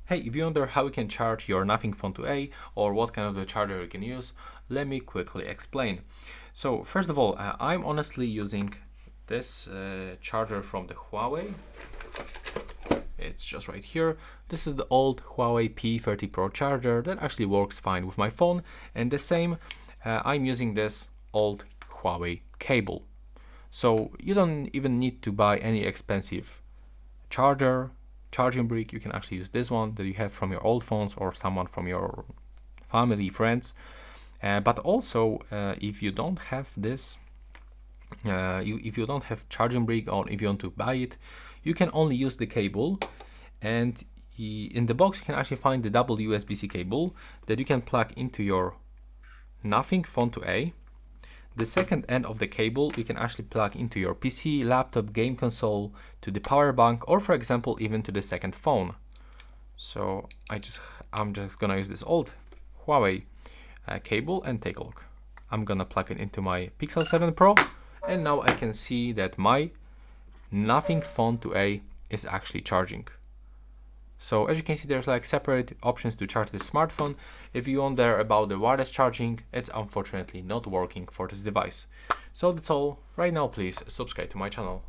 Hey, if you wonder how you can charge your Nothing Phone 2a or what kind of the charger you can use, let me quickly explain. So first of all, I'm honestly using this charger from the Huawei. It's just right here. This is the old Huawei P30 Pro charger that actually works fine with my phone, and the same, I'm using this old Huawei cable. So you don't even need to buy any expensive charging brick. You can actually use this one that you have from your old phones or someone from your family, friends. But also, if you don't have this, if you don't have charging brick or if you want to buy it, you can only use the cable. And in the box, you can actually find the double USB-C cable that you can plug into your Nothing Phone 2a. The second end of the cable you can actually plug into your PC, laptop, game console, to the power bank, or for example even to the second phone. So I'm just gonna use this old Huawei cable and take a look. I'm gonna plug it into my Pixel 7 Pro, and now I can see that my Nothing Phone 2a is actually charging. So as you can see, there's like separate options to charge this smartphone. If you wonder about the wireless charging, it's unfortunately not working for this device. So that's all. Right now, please subscribe to my channel.